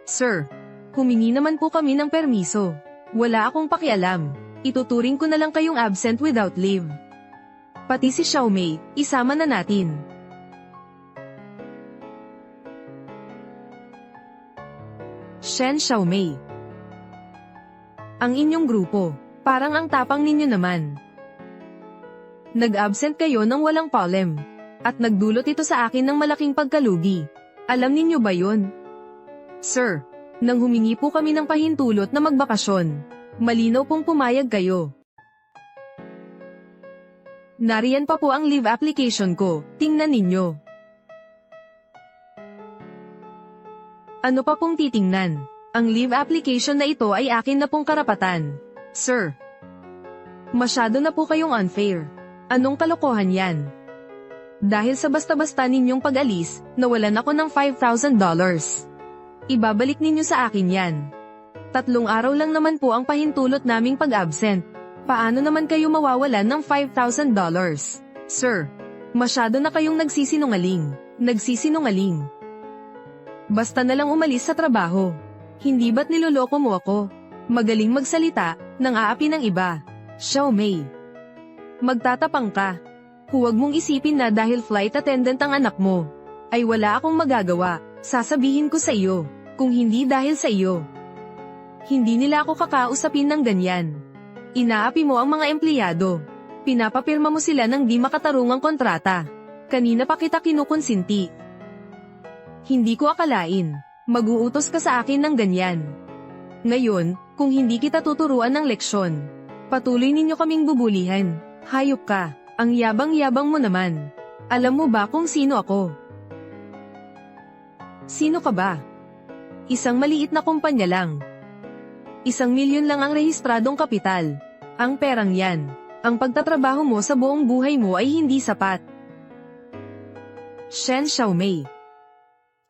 A: Sir, humingi naman po kami ng permiso. Wala akong pakialam. Ituturing ko na lang kayong absent without leave. Pati si Xiaomei, isama na natin. Shen Xiaomei. Ang inyong grupo, parang ang tapang ninyo naman. Nag-absent kayo ng walang palem. At nagdulot ito sa akin ng malaking pagkalugi. Alam ninyo ba yon? Sir, nang humingi po kami ng pahintulot na magbakasyon. Malinaw pong pumayag kayo. Nariyan pa po ang leave application ko, tingnan ninyo. Ano pa pong titingnan? Ang leave application na ito ay akin na pong karapatan. Sir, masyado na po kayong unfair. Anong kalokohan yan? Dahil sa basta-basta ninyong pag-alis, nawalan ako ng $5,000. Ibabalik ninyo sa akin yan. 3 araw lang naman po ang pahintulot naming pag-absent. Paano naman kayo mawawalan ng $5,000? Sir, masyado na kayong nagsisinungaling. Nagsisinungaling. Basta na lang umalis sa trabaho. Hindi ba't niloloko mo ako? Magaling magsalita, nang aapi ng iba. Xiaomei. Magtatapang ka. Huwag mong isipin na dahil flight attendant ang anak mo, ay wala akong magagawa. Sasabihin ko sa iyo, kung hindi dahil sa iyo. Hindi nila ako kakausapin ng ganyan. Inaapi mo ang mga empleyado. Pinapapirma mo sila ng di makatarungang kontrata. Kanina pa kita kinukonsinti. Hindi ko akalain, mag-uutos ka sa akin ng ganyan. Ngayon, kung hindi kita tuturuan ng leksyon, patuloy ninyo kaming bubulihan. Hayop ka, ang yabang-yabang mo naman. Alam mo ba kung sino ako? Sino ka ba? Isang maliit na kumpanya lang. 1,000,000 lang ang rehistradong kapital. Ang perang yan, ang pagtatrabaho mo sa buong buhay mo ay hindi sapat. Shen Xiaomei.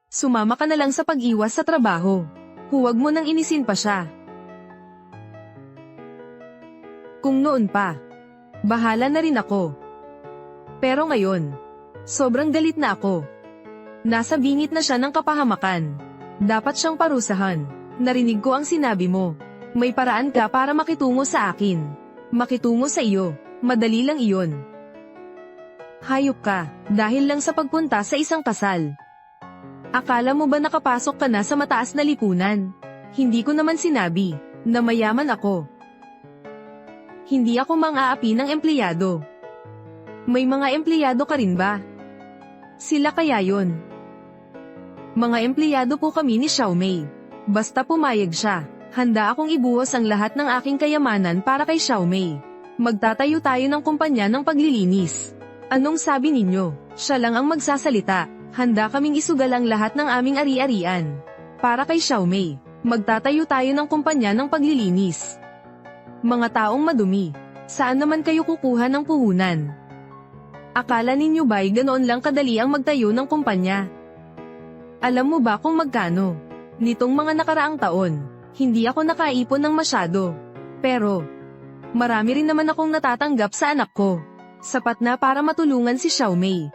A: Sumama ka na lang sa pag-iwas sa trabaho. Huwag mo nang inisin pa siya. Kung noon pa, bahala na rin ako. Pero ngayon, sobrang galit na ako. Nasa bingit na siya ng kapahamakan. Dapat siyang parusahan. Narinig ko ang sinabi mo. May paraan ka para makitungo sa akin. Makitungo sa iyo. Madali lang iyon. Hayop ka, dahil lang sa pagpunta sa isang kasal. Akala mo ba nakapasok ka na sa mataas na lipunan? Hindi ko naman sinabi na mayaman ako. Hindi ako mang-aapi ng empleyado. May mga empleyado ka rin ba? Sila kaya yon? Mga empleyado po kami ni Xiaomei. Basta pumayag siya, handa akong ibuhos ang lahat ng aking kayamanan para kay Xiaomei. Magtatayo tayo ng kumpanya ng paglilinis. Anong sabi ninyo? Siya lang ang magsasalita. Handa kaming isugal ang lahat ng aming ari-arian. Para kay Xiaomei, magtatayo tayo ng kumpanya ng paglilinis. Mga taong madumi, saan naman kayo kukuha ng puhunan? Akala ninyo ba'y ganoon lang kadali ang magtayo ng kumpanya? Alam mo ba kung magkano? Nitong mga nakaraang taon, hindi ako nakaipon ng masyado. Pero, marami rin naman akong natatanggap sa anak ko. Sapat na para matulungan si Xiaomei.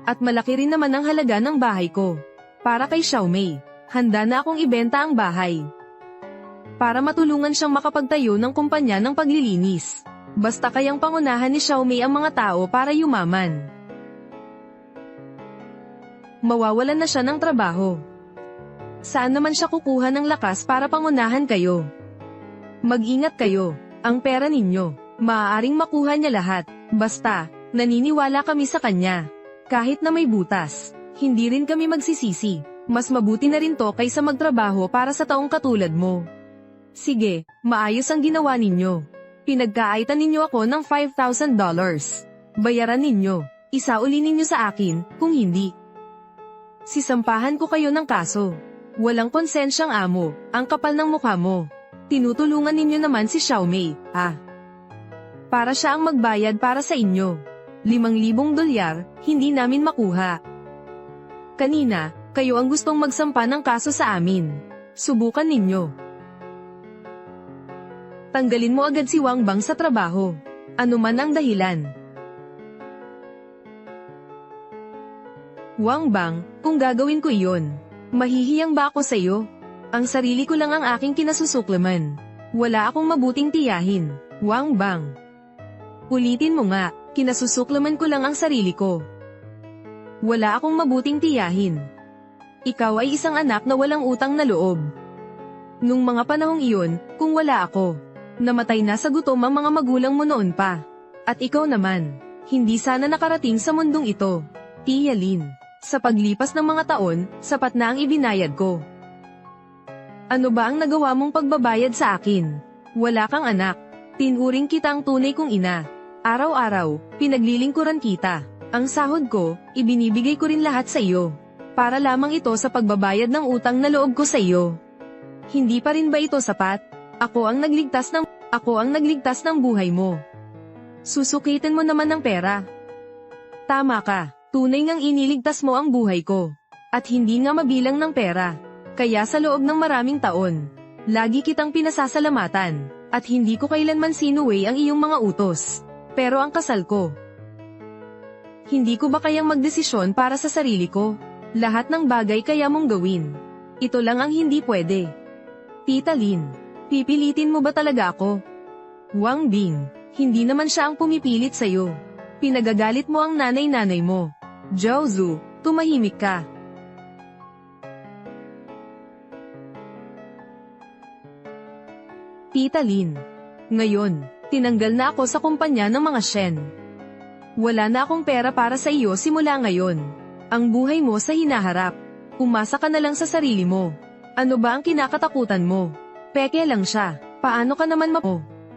A: At malaki rin naman ang halaga ng bahay ko. Para kay Xiaomei, handa na akong ibenta ang bahay. Para matulungan siyang makapagtayo ng kumpanya ng paglilinis. Basta kayang pangunahan ni Xiaomei ang mga tao para yumaman. Mawawalan na siya ng trabaho. Saan naman siya kukuha ng lakas para pangunahan kayo? Mag-ingat kayo, ang pera ninyo, maaaring makuha niya lahat, basta, naniniwala kami sa kanya. Kahit na may butas, hindi rin kami magsisisi, mas mabuti na rin to kaysa magtrabaho para sa taong katulad mo. Sige, maayos ang ginawa ninyo. Pinagkaaitan ninyo ako ng $5,000. Bayaran ninyo, isauli ninyo sa akin, kung hindi. Sisampahan ko kayo ng kaso. Walang konsensyang amo, ang kapal ng mukha mo. Tinutulungan ninyo naman si Xiaomei, para siya ang magbayad para sa inyo. $5,000, hindi namin makuha. Kanina, kayo ang gustong magsampa ng kaso sa amin. Subukan ninyo. Tanggalin mo agad si Wang Bang sa trabaho. Ano man ang dahilan. Wang Bang, kung gagawin ko iyon, mahihiyang ba ako sa'yo? Ang sarili ko lang ang aking kinasusuklaman. Wala akong mabuting tiyahin, Wang Bang. Ulitin mo nga, kinasusuklaman ko lang ang sarili ko. Wala akong mabuting tiyahin. Ikaw ay isang anak na walang utang na loob. Nung mga panahong iyon, kung wala ako, namatay na sa gutom ang mga magulang mo noon pa. At ikaw naman, hindi sana nakarating sa mundong ito. Tia Lin, sa paglipas ng mga taon, sapat na ang ibinayad ko. Ano ba ang nagawa mong pagbabayad sa akin? Wala kang anak. Tinuring kita ang tunay kong ina. Araw-araw, pinaglilingkuran kita. Ang sahod ko, ibinibigay ko rin lahat sa iyo. Para lamang ito sa pagbabayad ng utang na loob ko sa iyo. Hindi pa rin ba ito sapat? Ako ang nagligtas ng buhay mo. Susukitin mo naman ng pera. Tama ka, tunay ngang iniligtas mo ang buhay ko. At hindi nga mabilang ng pera. Kaya sa loob ng maraming taon, lagi kitang pinasasalamatan, at hindi ko kailanman sinuway ang iyong mga utos. Pero ang kasal ko, hindi ko ba kayang magdesisyon para sa sarili ko? Lahat ng bagay kaya mong gawin. Ito lang ang hindi pwede. Tita Lin, pipilitin mo ba talaga ako? Wang Bing, hindi naman siya ang pumipilit sa'yo. Pinagagalit mo ang nanay-nanay mo. Zhao Zu, tumahimik ka. Tita Lin, ngayon, tinanggal na ako sa kumpanya ng mga Shen. Wala na akong pera para sa iyo simula ngayon. Ang buhay mo sa hinaharap. Umasa ka na lang sa sarili mo. Ano ba ang kinakatakutan mo? Peke lang siya. Paano ka naman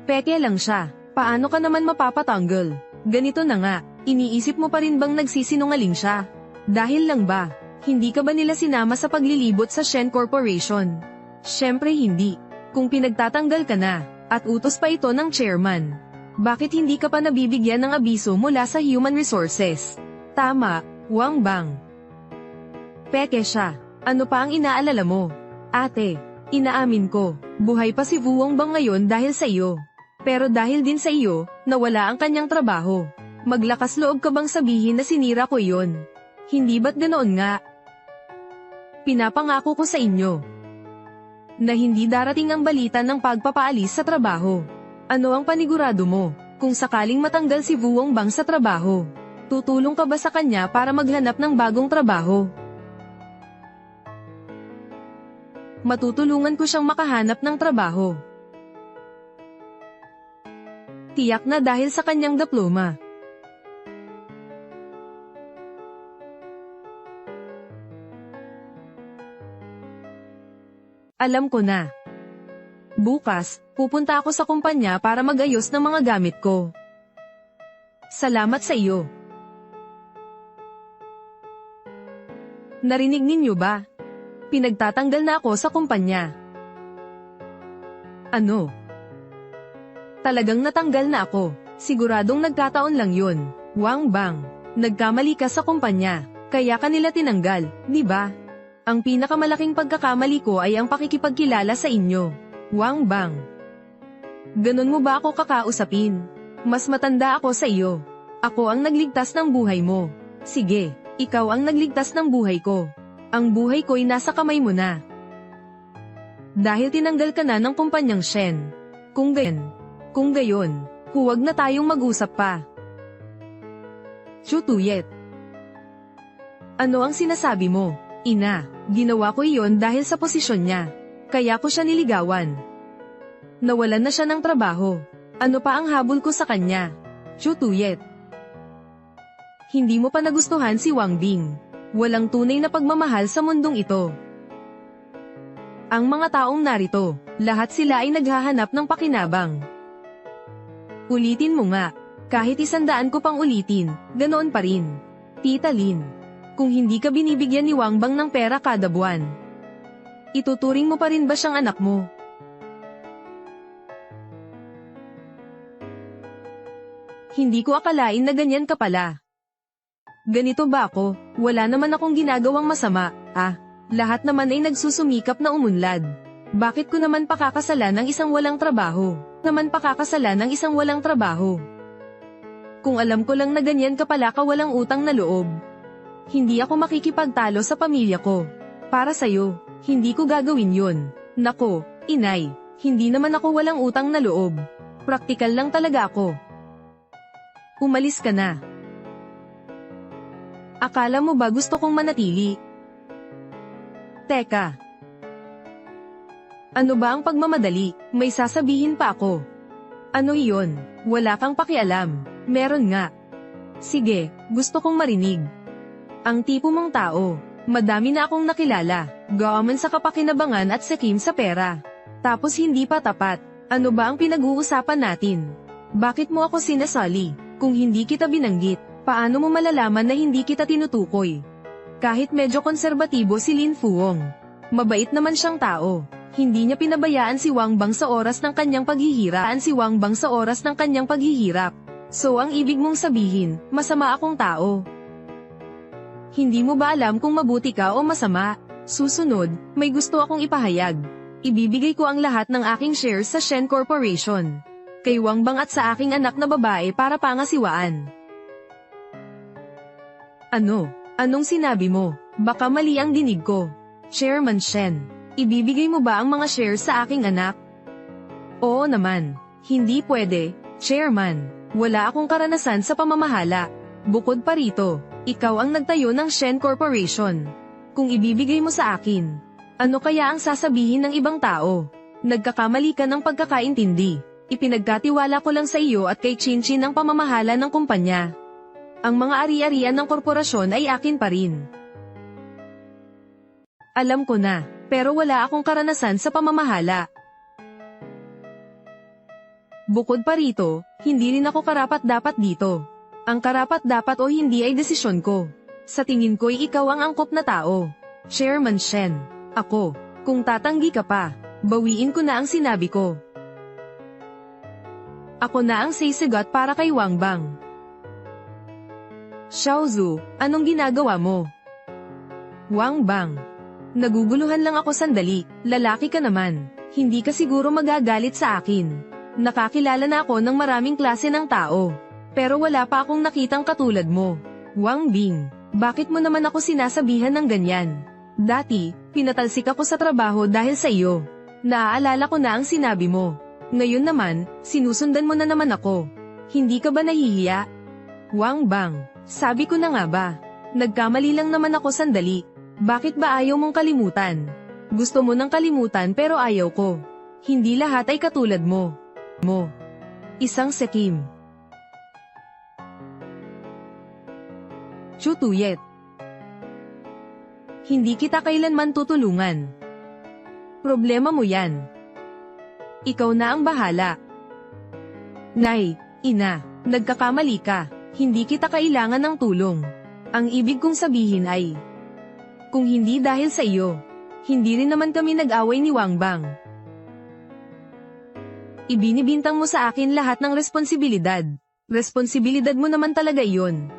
A: Peke lang siya. Paano ka naman mapapatanggal? Ganito na nga, iniisip mo pa rin bang nagsisinungaling siya? Dahil lang ba, hindi ka ba nila sinama sa paglilibot sa Shen Corporation? Syempre hindi. Kung pinagtatanggal ka na, at utos pa ito ng chairman, bakit hindi ka pa nabibigyan ng abiso mula sa Human Resources? Tama, Wang Bang. Peke siya. Ano pa ang inaalala mo? Ate, inaamin ko, buhay pa si Wuong Bang ngayon dahil sa iyo. Pero dahil din sa iyo, nawala ang kanyang trabaho. Maglakas loob ka bang sabihin na sinira ko iyon? Hindi ba't ganoon nga? Pinapangako ko sa inyo na hindi darating ang balita ng pagpapaalis sa trabaho. Ano ang panigurado mo, kung sakaling matanggal si Wuong Bang sa trabaho? Tutulong ka ba sa kanya para maghanap ng bagong trabaho? Matutulungan ko siyang makahanap ng trabaho. Tiyak na dahil sa kanyang diploma. Alam ko na. Bukas, pupunta ako sa kumpanya para magayos ng mga gamit ko. Salamat sa iyo. Narinig ninyo ba? Pinagtatanggal na ako sa kumpanya. Ano? Talagang natanggal na ako. Siguradong nagkataon lang yun. Wang Bang, nagkamali ka sa kumpanya, kaya kanila tinanggal, di ba? Ang pinakamalaking pagkakamali ko ay ang pakikipagkilala sa inyo. Wang Bang. Ganon mo ba ako kakausapin? Mas matanda ako sa iyo. Ako ang nagligtas ng buhay mo. Sige, ikaw ang nagligtas ng buhay ko. Ang buhay ko'y nasa kamay mo na. Dahil tinanggal ka na ng kumpanyang Shen. Kung gayon, huwag na tayong mag-usap pa. Chu Tuyet. Ano ang sinasabi mo? Ina, ginawa ko iyon dahil sa posisyon niya. Kaya ko siya niligawan. Nawalan na siya ng trabaho. Ano pa ang habol ko sa kanya? Chu Tuyet. Hindi mo pa nagustuhan si Wang Bing. Walang tunay na pagmamahal sa mundong ito. Ang mga taong narito, lahat sila ay naghahanap ng pakinabang. Ulitin mo nga, kahit 100 ko pang ulitin, ganoon pa rin. Tita Lin, kung hindi ka binibigyan ni Wang Bang ng pera kada buwan, ituturing mo pa rin ba siyang anak mo? Hindi ko akalain na ganyan ka pala. Ganito ba ako? Wala naman akong ginagawang masama, lahat naman ay nagsusumikap na umunlad. Bakit ko naman pakakasalan ng isang walang trabaho? Kung alam ko lang na ganyan ka pala ka walang utang na loob. Hindi ako makikipagtalo sa pamilya ko. Para sa'yo, hindi ko gagawin yun. Nako, inay, hindi naman ako walang utang na loob. Praktikal lang talaga ako. Umalis ka na. Akala mo ba gusto kong manatili? Teka. Ano ba ang pagmamadali? May sasabihin pa ako. Ano iyon? Wala kang pakialam. Meron nga. Sige, gusto kong marinig. Ang tipo mong tao. Madami na akong nakilala. Gaaman sa kapakinabangan at sakim sa pera. Tapos hindi pa tapat. Ano ba ang pinag-uusapan natin? Bakit mo ako sinasali? Kung hindi kita binanggit, paano mo malalaman na hindi kita tinutukoy? Kahit medyo konserbatibo si Lin Fuong. Mabait naman siyang tao. Hindi niya pinabayaan si Wang Bang sa oras ng kanyang paghihirap. So ang ibig mong sabihin, masama akong tao. Hindi mo ba alam kung mabuti ka o masama? Susunod, may gusto akong ipahayag. Ibibigay ko ang lahat ng aking shares sa Shen Corporation. Kay Wang Bang at sa aking anak na babae para pangasiwaan. Ano? Anong sinabi mo? Baka mali ang dinig ko. Chairman Shen, ibibigay mo ba ang mga shares sa aking anak? Oo naman. Hindi pwede, Chairman. Wala akong karanasan sa pamamahala. Bukod pa rito, ikaw ang nagtayo ng Shen Corporation. Kung ibibigay mo sa akin, ano kaya ang sasabihin ng ibang tao? Nagkakamali ka ng pagkakaintindi. Ipinagkatiwala ko lang sa iyo at kay Chinchin ang pamamahala ng kumpanya. Ang mga ari-arian ng korporasyon ay akin pa rin. Alam ko na, pero wala akong karanasan sa pamamahala. Bukod pa rito, hindi rin ako karapat-dapat dito. Ang karapat-dapat o hindi ay desisyon ko. Sa tingin ko'y ikaw ang angkop na tao. Chairman Shen, ako. Kung tatanggi ka pa, bawiin ko na ang sinabi ko. Ako na ang sisigat para kay Wang Bang. Xiaozu, anong ginagawa mo? Wang Bang. Naguguluhan lang ako sandali, lalaki ka naman. Hindi ka siguro magagalit sa akin. Nakakilala na ako ng maraming klase ng tao. Pero wala pa akong nakitang katulad mo. Wang Bing, bakit mo naman ako sinasabihan ng ganyan? Dati, pinatalsik ako sa trabaho dahil sa iyo. Naaalala ko na ang sinabi mo. Ngayon naman, sinusundan mo na naman ako. Hindi ka ba nahihiya? Wang Bang, sabi ko na nga ba? Nagkamali lang naman ako sandali. Bakit ba ayaw mong kalimutan? Gusto mo nang kalimutan pero ayaw ko. Hindi lahat ay katulad mo. Isang sekim. Chutuyet. Hindi kita kailanman tutulungan. Problema mo yan. Ikaw na ang bahala. Nay, ina, nagkakamali ka. Hindi kita kailangan ng tulong. Ang ibig kong sabihin ay, kung hindi dahil sa iyo, hindi rin naman kami nag-away ni Wang Bang. Ibinibintang mo sa akin lahat ng responsibilidad. Responsibilidad mo naman talaga iyon.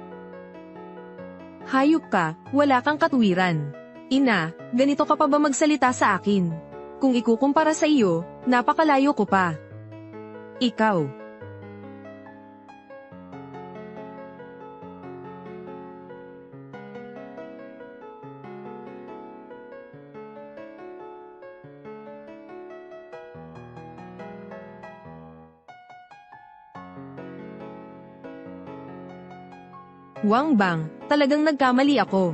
A: Hayop ka, wala kang katwiran. Ina, ganito ka pa ba magsalita sa akin? Kung ikukumpara sa iyo, napakalayo ko pa. Ikaw. Wang Bang, talagang nagkamali ako.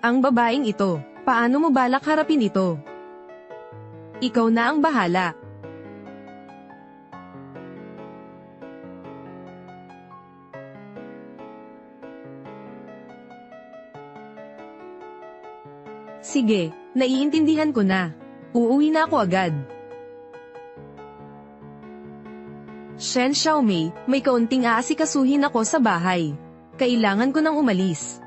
A: Ang babaeng ito, paano mo balak harapin ito? Ikaw na ang bahala. Sige, naiintindihan ko na. Uuwi na ako agad. Shen Xiaomei, may kaunting aasikasuhin ako sa bahay. Kailangan ko nang umalis.